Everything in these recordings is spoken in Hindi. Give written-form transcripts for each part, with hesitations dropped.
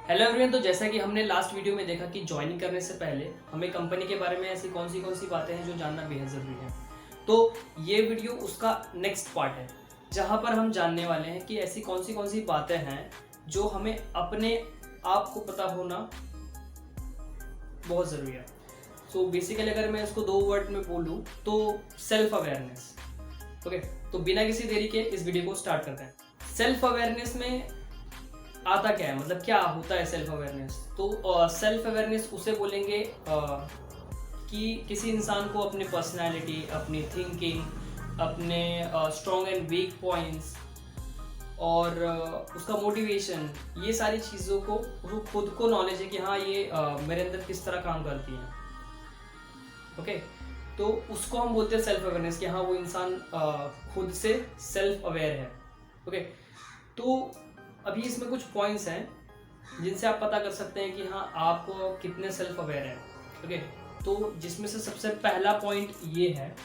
Hello everyone. तो जैसा कि हमने लास्ट वीडियो में देखा कि ज्वाइनिंग करने से पहले हमें कंपनी के बारे में ऐसी कौन सी बातें हैं जो जानना बेहद ज़रूरी है। तो ये वीडियो उसका नेक्स्ट पार्ट है जहाँ पर हम जानने वाले हैं कि ऐसी कौन सी बातें हैं जो हमें अपने आप को पता होना बहुत ज़रूरी है। सो बेसिकली अगर मैं इसको दो वर्ड में बोलूँ तो सेल्फ अवेयरनेस। ओके, तो बिना किसी देरी के इस वीडियो को स्टार्ट करते हैं। सेल्फ अवेयरनेस में आता क्या है, मतलब क्या होता है सेल्फ अवेयरनेस? तो सेल्फ अवेयरनेस उसे बोलेंगे कि किसी इंसान को अपनी पर्सनालिटी, अपनी थिंकिंग, अपने स्ट्रॉन्ग एंड वीक पॉइंट्स और उसका मोटिवेशन, ये सारी चीज़ों को वो खुद को नॉलेज है कि हाँ ये मेरे अंदर किस तरह काम करती हैं। ओके, तो उसको हम बोलते हैं सेल्फ अवेयरनेस कि हाँ वो इंसान खुद से सेल्फ अवेयर है। ओके, तो अभी इसमें कुछ पॉइंट्स हैं जिनसे आप पता कर सकते हैं कि हाँ आप कितने सेल्फ अवेयर हैं। ओके, तो जिसमें से सबसे पहला पॉइंट ये है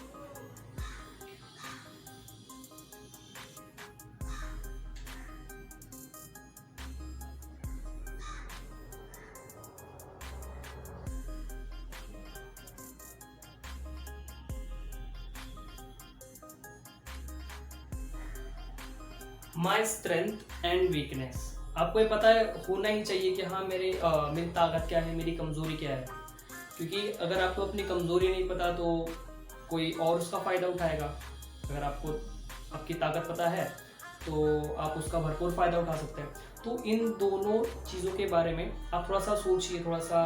माई स्ट्रेंथ एंड वीकनेस। आपको ये पता है होना ही चाहिए कि हाँ मेरी ताकत क्या है, मेरी कमज़ोरी क्या है। क्योंकि अगर आपको अपनी कमज़ोरी नहीं पता तो कोई और उसका फ़ायदा उठाएगा। अगर आपको आपकी ताकत पता है तो आप उसका भरपूर फ़ायदा उठा सकते हैं। तो इन दोनों चीज़ों के बारे में आप थोड़ा सा सोचिए, थोड़ा सा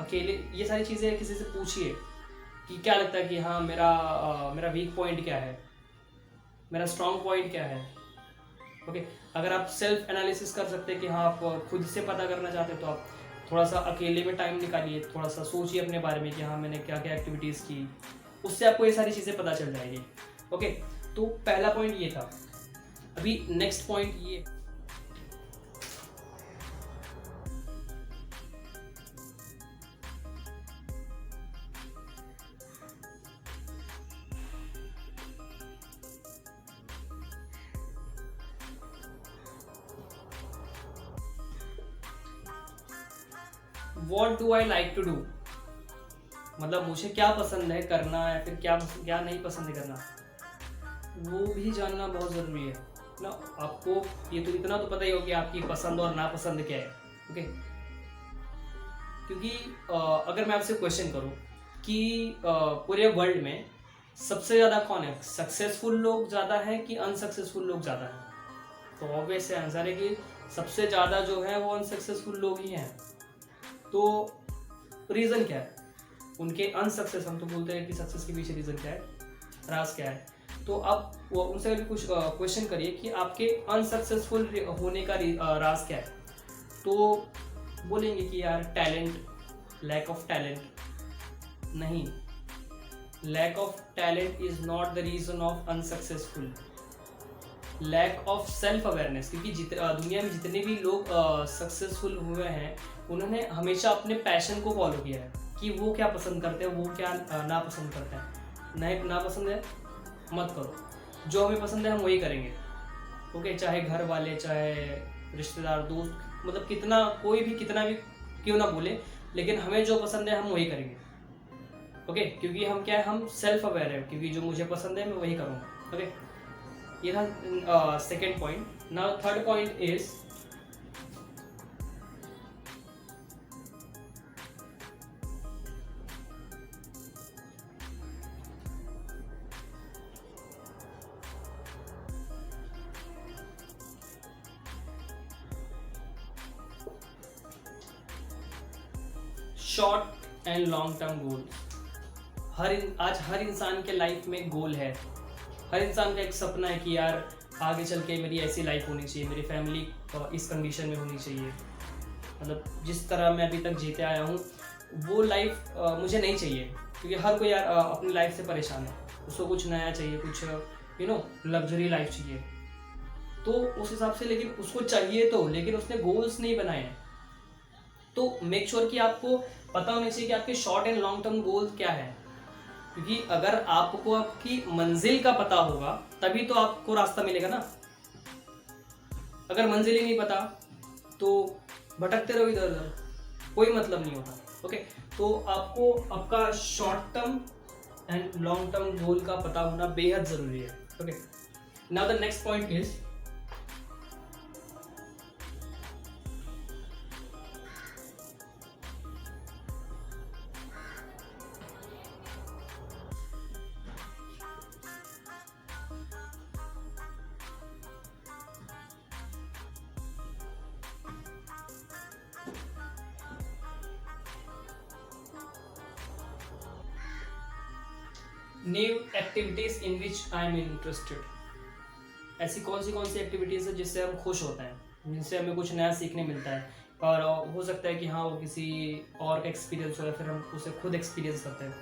अकेले ये सारी चीज़ें किसी से पूछिए कि क्या लगता है कि हाँ मेरा वीक पॉइंट क्या है, मेरा स्ट्रॉन्ग पॉइंट क्या है। ओके, अगर आप सेल्फ एनालिसिस कर सकते हैं कि हाँ आप खुद से पता करना चाहते हैं तो आप थोड़ा सा अकेले में टाइम निकालिए, थोड़ा सा सोचिए अपने बारे में कि हाँ मैंने क्या क्या एक्टिविटीज़ की, उससे आपको ये सारी चीज़ें पता चल जाएगी। ओके, तो पहला पॉइंट ये था। अभी नेक्स्ट पॉइंट ये what do I like to do, मतलब मुझे क्या पसंद है करना या फिर क्या नहीं पसंद है करना, वो भी जानना बहुत ज़रूरी है ना। आपको ये तो इतना तो पता ही हो कि आपकी पसंद और नापसंद क्या है। ओके, क्योंकि अगर मैं आपसे क्वेश्चन करूं कि पूरे वर्ल्ड में सबसे ज़्यादा कौन है, सक्सेसफुल लोग ज़्यादा हैं कि अनसक्सेसफुल लोग ज़्यादा हैं, तो ऑब्वियस है आंसर है कि सबसे ज़्यादा जो है वो अनसक्सेसफुल लोग ही हैं। तो रीज़न क्या है उनके अनसक्सेस, हम तो बोलते हैं कि सक्सेस के पीछे रीज़न क्या है, राज क्या है। तो आप वो उनसे भी कुछ क्वेश्चन करिए कि आपके अनसक्सेसफुल होने का राज क्या है। तो बोलेंगे कि यार टैलेंट, लैक ऑफ टैलेंट। नहीं, lack of talent is not the reason of unsuccessful, lack of self awareness. क्योंकि दुनिया में जितने भी लोग सक्सेसफुल हुए हैं उन्होंने हमेशा अपने पैशन को फॉलो किया है कि वो क्या पसंद करते हैं, वो क्या नापसंद करते हैं। नहीं नापसंद है मत करो, जो हमें पसंद है हम वही करेंगे। ओके, चाहे घर वाले, चाहे रिश्तेदार, दोस्त, मतलब कोई भी कितना भी क्यों ना बोले, लेकिन हमें जो पसंद है हम वही करेंगे। ओके, क्योंकि हम क्या है, हम सेल्फ अवेयर है, क्योंकि जो मुझे पसंद है मैं वही करूँगा। ओके, ये था second point. Now third point is short and long term goal. आज हर इंसान के लाइफ में गोल है। हर इंसान का एक सपना है कि यार आगे चल के मेरी ऐसी लाइफ होनी चाहिए, मेरी फैमिली इस कंडीशन में होनी चाहिए, मतलब जिस तरह मैं अभी तक जीते आया हूँ वो लाइफ मुझे नहीं चाहिए। क्योंकि हर कोई यार अपनी लाइफ से परेशान है, उसको कुछ नया चाहिए, कुछ लग्जरी लाइफ चाहिए। तो उस हिसाब से, लेकिन उसको चाहिए तो, लेकिन उसने गोल्स नहीं बनाए हैं। तो मेक श्योर कि आपको पता होना चाहिए कि आपके short and long term goal क्या है। क्योंकि अगर आपको आपकी मंजिल का पता होगा तभी तो आपको रास्ता मिलेगा ना। अगर मंजिल ही नहीं पता तो भटकते रहो इधर उधर, कोई मतलब नहीं होता। ओके, तो आपको आपका short term and long term goal का पता होना बेहद जरूरी है। Okay, now the next point is new activities in which I am interested. ऐसी कौन सी एक्टिविटीज़ है जिससे हम खुश होते हैं, जिनसे हमें कुछ नया सीखने मिलता है, और हो सकता है कि हाँ वो किसी और का एक्सपीरियंस हो या फिर हम उसे खुद एक्सपीरियंस करते हैं।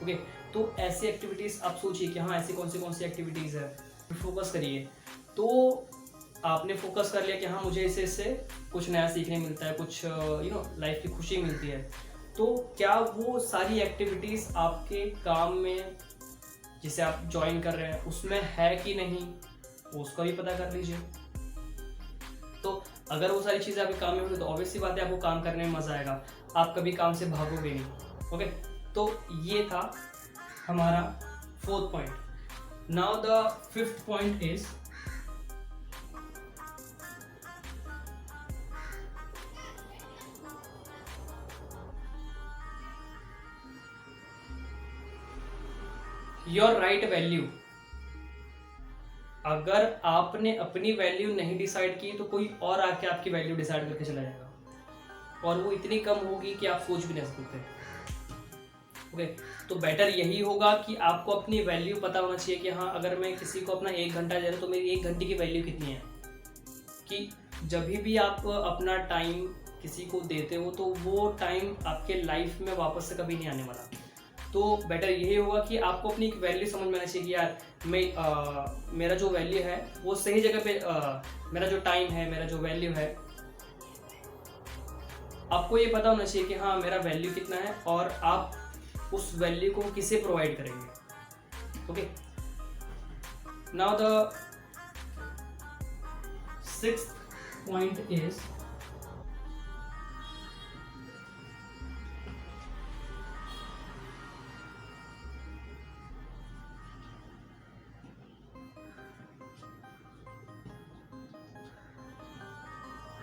ओके, तो ऐसी एक्टिविटीज़ आप सोचिए कि हाँ ऐसी कौन सी एक्टिविटीज़ है, फोकस करिए। तो आपने फोकस कर लिया कि हाँ मुझे इससे कुछ नया सीखने मिलता है, कुछ लाइफ की खुशी मिलती है, तो क्या वो सारी एक्टिविटीज़ आपके काम में जिसे आप ज्वाइन कर रहे हैं उसमें है कि नहीं, उसका भी पता कर लीजिए। तो अगर वो सारी चीज़ें आपके काम में होगी तो ऑब्वियस सी बात है आपको काम करने में मज़ा आएगा, आप कभी काम से भागोगे नहीं। ओके, तो ये था हमारा 4th point. Now the 5th point is your right value. अगर आपने अपनी वैल्यू नहीं डिसाइड की तो कोई और आके आपकी वैल्यू डिसाइड करके चला जाएगा, और वो इतनी कम होगी कि आप सोच भी नहीं सकते। ओके, तो बेटर यही होगा कि आपको अपनी वैल्यू पता होना चाहिए कि हाँ अगर मैं किसी को अपना 1 घंटा दे रहा हूँ तो मेरी 1 घंटे की वैल्यू कितनी है। कि जब भी आप अपना टाइम किसी को देते हो तो वो टाइम आपके लाइफ में वापस से कभी नहीं आने वाला। तो बेटर यही होगा कि आपको अपनी एक वैल्यू समझ में आना चाहिए कि यार मेरा जो वैल्यू है वो सही जगह पे, मेरा जो टाइम है, मेरा जो वैल्यू है, आपको ये पता होना चाहिए कि हाँ मेरा वैल्यू कितना है और आप उस वैल्यू को किसे प्रोवाइड करेंगे। Okay, now the 6th point is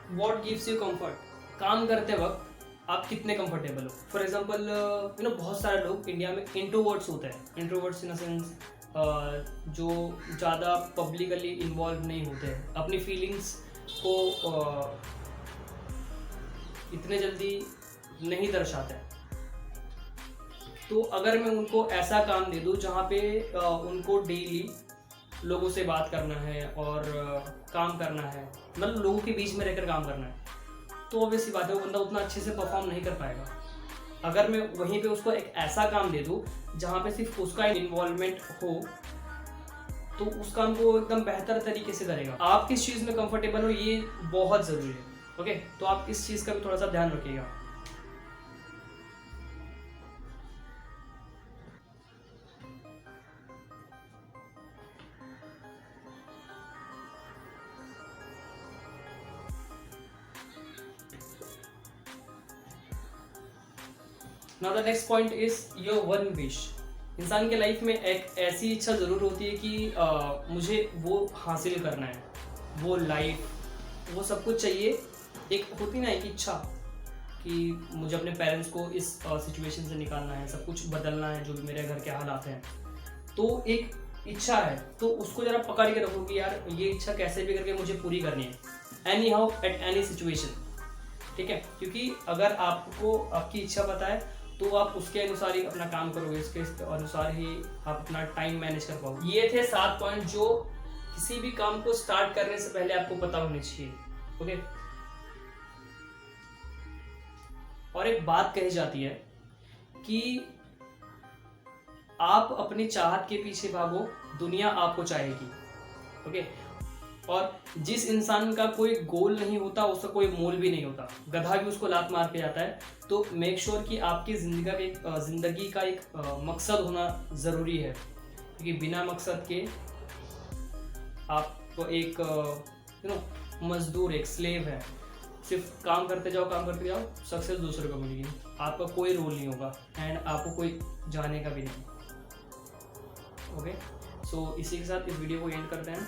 what gives you comfort. काम करते वक्त आप कितने कंफर्टेबल हो। फॉर एग्जांपल बहुत सारे लोग इंडिया में इंट्रोवर्ट्स होते हैं। इंट्रोवर्ट्स इन द सेंस जो ज़्यादा पब्लिकली इन्वॉल्व नहीं होते हैं, अपनी फीलिंग्स को इतने जल्दी नहीं दर्शाते हैं। तो अगर मैं उनको ऐसा काम दे दूँ जहाँ पे उनको डेली लोगों से बात करना है और काम करना है, मतलब लोगों के बीच में रहकर काम करना है, तो ऑब्वियसली बात है वो बंदा उतना अच्छे से परफॉर्म नहीं कर पाएगा। अगर मैं वहीं पे उसको एक ऐसा काम दे दूँ जहाँ पे सिर्फ उसका इन्वॉल्वमेंट हो तो उस काम को एकदम बेहतर तरीके से करेगा। आप किस चीज़ में कंफर्टेबल हो ये बहुत ज़रूरी है। ओके, तो आप इस चीज़ का भी थोड़ा सा ध्यान रखिएगा। Now the next point is your one wish. इंसान के लाइफ में एक ऐसी इच्छा ज़रूर होती है कि मुझे वो हासिल करना है, वो लाइफ, वो सब कुछ चाहिए। एक होती ना एक इच्छा कि मुझे अपने पेरेंट्स को इस सिचुएशन से निकालना है, सब कुछ बदलना है जो भी मेरे घर के हालात हैं। तो एक इच्छा है, तो उसको ज़रा पकड़ के रखो कि यार ये इच्छा कैसे भी करके मुझे पूरी करनी है, any how at any situation. ठीक है, क्योंकि अगर आपको आपकी इच्छा पता है तो आप उसके अनुसार ही अपना काम करोगे, इसके अनुसार ही आप अपना टाइम मैनेज कर पाओगे। ये थे 7 पॉइंट जो किसी भी काम को स्टार्ट करने से पहले आपको पता होने चाहिए। ओके, और एक बात कही जाती है कि आप अपनी चाहत के पीछे भागो, दुनिया आपको चाहेगी। ओके, और जिस इंसान का कोई गोल नहीं होता उसका कोई मोल भी नहीं होता, गधा भी उसको लात मार के जाता है। तो मेक श्योर कि आपकी ज़िंदगी का एक मकसद होना ज़रूरी है, क्योंकि बिना मकसद के आप एक मजदूर, एक स्लेव है। सिर्फ काम करते जाओ, सक्सेस दूसरों को मिलेगी, आपका कोई रोल नहीं होगा एंड आपको कोई जाने का भी नहीं। ओके, सो इसी के साथ इस वीडियो को एंड करते हैं।